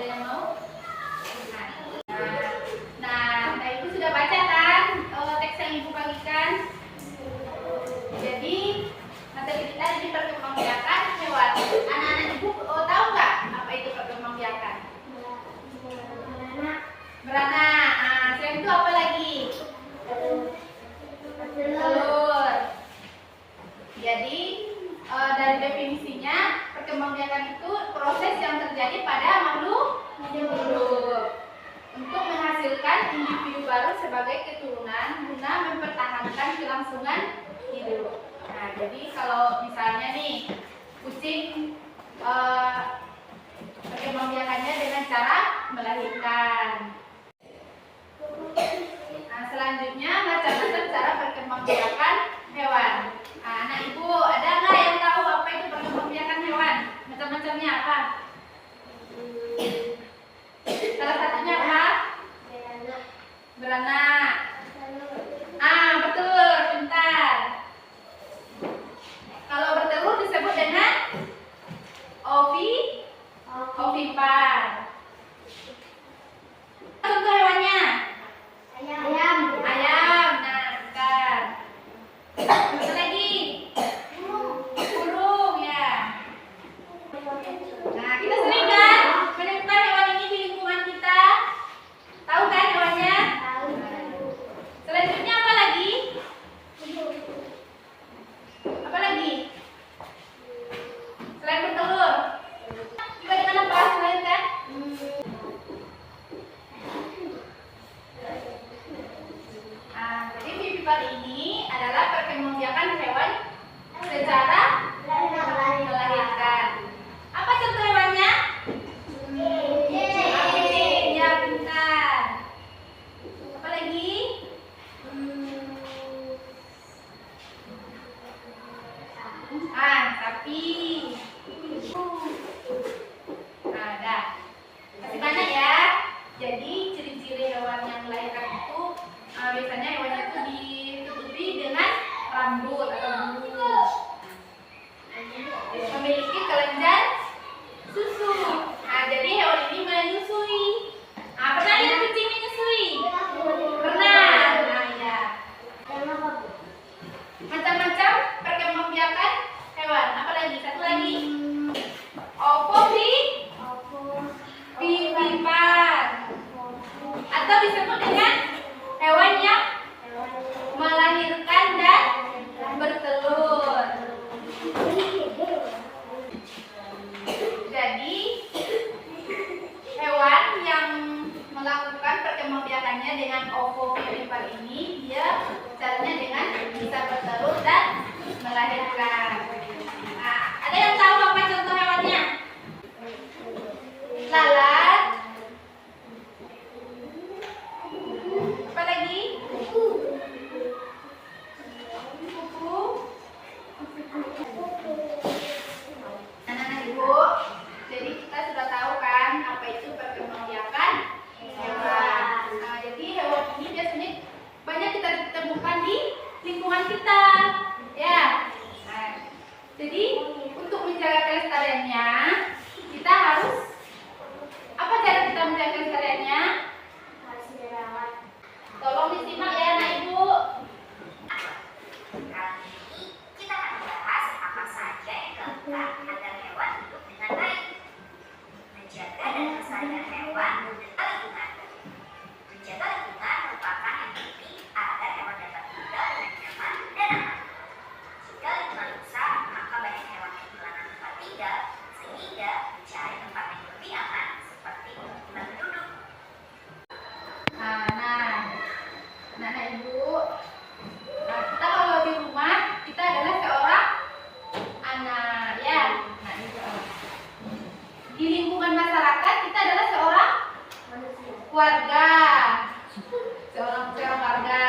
Ada yang mau? Nah, Ibu sudah baca kan teks yang Ibu bagikan? Jadi materi kita ini perkembangbiakan hewan. Anak-anak Ibu tahu nggak apa itu perkembangbiakan? Beranak. Selain itu apa lagi? Telur. Jadi dari definisinya perkembangbiakan itu proses yang terjadi pada makhluk hidup untuk menghasilkan individu baru sebagai keturunan guna mempertahankan kelangsungan hidup. Nah, jadi kalau misalnya nih kucing perkembangbiakannya dengan cara melahirkan. Nah, selanjutnya macam-macam cara perkembangbiakan hewan. Nah, anak Ibu ada nggak yang tahu apa itu perkembangbiakan hewan? Macam-macamnya apa? Salah satunya apa? Beranak. Betul, pintar. Kalau bertelur disebut dengan ovipar. Contoh hewannya? Ayam. Nah, bentar. Apa lagi? Burung, ya. Nah, kita sering kan menemukan hewan ini di lingkungan kita. Tahu kan hewannya? Selanjutnya apa lagi? Apa lagi? Selain bertelur. Juga dengan apa selain kan? Jadi vivipar ini adalah perkembangbiakan hewan secara melahirkan. Apa contoh hewannya? Anjing, ya pintar. Apa lagi? Sapi. Dah. Masih banyak ya. Jadi ciri-ciri hewan yang melahirkan itu biasanya hewannya itu ditutupi dengan rambut atau bulu. Memiliki kelenjar susu. Jadi hewan ini menyusui. Pernah lihat kucing menyusui? Pernah. Ya. Macam-macam perkembangbiakan hewan. Apa lagi? Satu lagi. Ovipar. Atau disebut dengan hewan yang melahirkan dan bertelur. Jadi hewan yang melakukan perkembangbiakannya dengan ovipar ini, dia caranya dengan bisa bertelur dan melahirkan. Ada yang tahu apa contoh hewannya? Lalat. Apa lagi? Kuku. Anak-anak Ibu, jadi kita sudah tahu kan apa itu perkembangbiakan hewan. Jadi hewan ini biasanya banyak kita temukan di lingkungan kita, ya. Jadi untuk menjaga kelestariannya, kita harus apa cara kita menjaga kelestariannya? Tolong disimak ya anak Ibu. Kali ini kita akan membahas apa saja yang dilakukan agar hewan hidup dengan baik. Menjaga dan melestarikan hewan dan lingkungan. Menjaga lingkungan merupakan yang penting agar hewan dapat tinggal dengan nyaman dan aman. Jika lingkungan rusak, maka banyak hewan yang kehilangan tempat tinggal sehingga mencari tempat yang lebih aman seperti pemukiman penduduk. Nah, Ibu, kita kalau di rumah kita adalah seorang anak, ya. Nah, di lingkungan masyarakat kita adalah seorang warga, seorang warga.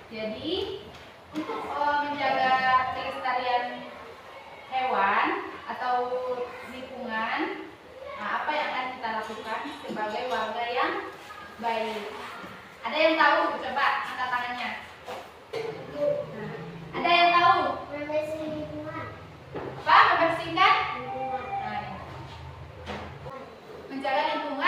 Jadi untuk menjaga kelestarian hewan atau lingkungan, apa yang akan kita lakukan sebagai warga yang baik? Ada yang tahu? Coba angkat tangannya. Ada yang tahu? Membersihkan lingkungan. Apa? Membersihkan? Lingkungan. Menjaga lingkungan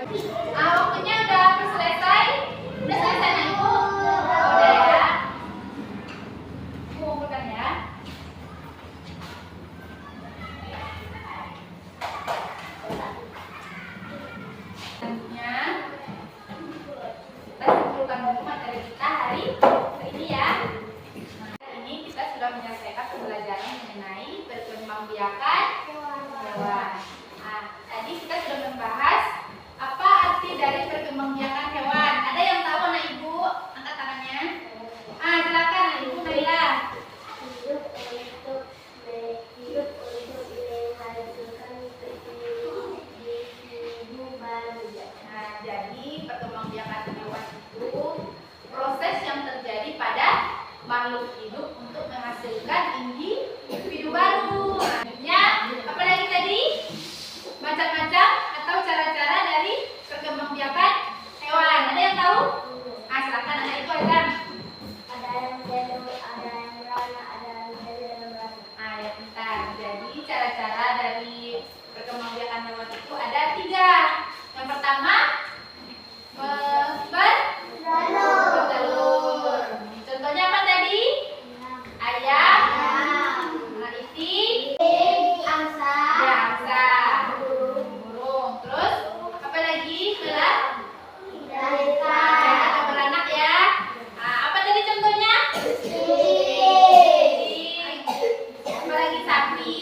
Waktunya udah selesai. Udah selesai nih Ibu. Udah ya. Ibu kumpulkan ya. Selanjutnya kita simpulkan dulu materi kita hari ini ya. Hari ini kita sudah menyelesaikan pembelajaran mengenai perkembangbiakan hewan. Nah, tadi kita sudah membahas apa arti dari perkembangbiakan hewan. Ada yang tahu anak Ibu? Angkat tangannya. Silakan anak Ibu Naila. Jadi perkembangbiakan hewan itu proses yang terjadi pada makhluk hidup untuk menghasilkan individu baru. Selanjutnya, apa lagi tadi? Macam-macam atau cara-cara dari perkembangbiakan hewan. Ada yang tahu? Silakan anak itu Adam. Ada yang jalur, ada yang beranak, ada yang jalur. Ya pintar. Jadi cara-cara dari perkembangbiakan hewan itu ada 3. Yang pertama, bertelur. Contohnya apa tadi? Ayam, itik, angsa, burung. Terus apa lagi? Atau beranak ya. Apa tadi contohnya? Apa lagi? Sapi.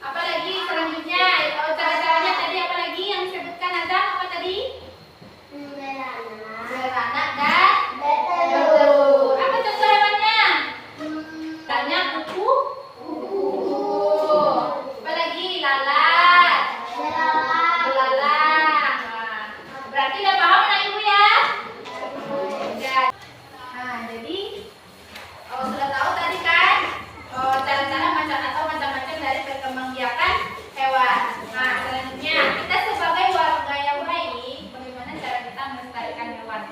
Apa lagi selanjutnya? Cara-caranya tadi apa lagi yang disebutkan Adam? Apa tadi? Beranak dan bertelur. Apa contoh hewannya? Misalnya kuku. Apa lagi? Lalat. Belalang. Berarti udah paham anak Ibu ya? Udah. Jadi sudah tahu tadi kan cara-cara macam-macam dari perkembangbiakan hewan. Selanjutnya kita sebagai warga yang baik, bagaimana cara kita melestarikan hewan?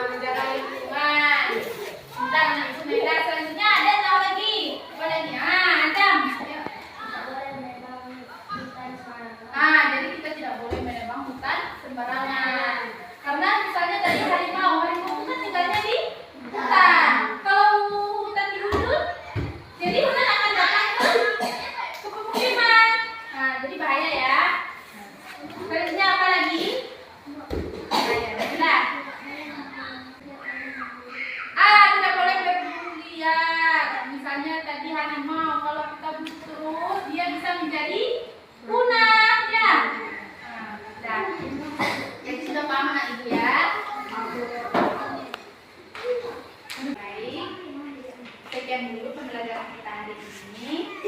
Menjaga lingkungan. Bentar, Ibu Naila. Selanjutnya ada yang tahu lagi? Apa lagi? Adam. Jadi kita tidak boleh menebang hutan sembarangan. Karena misalnya tadi harimau itu kan tinggalnya di hutan. Kalau hutan dihudut, jadi hutan akan datang ke pemukiman. Jadi bahaya ya. Selanjutnya apa lagi? Tidak boleh berburu liar. Misalnya tadi harimau, kalau kita bunuh terus, dia bisa menjadi punah ya. Udah. Jadi sudah paham anak Ibu ya? Baik. Sekian dulu pembelajaran kita hari ini.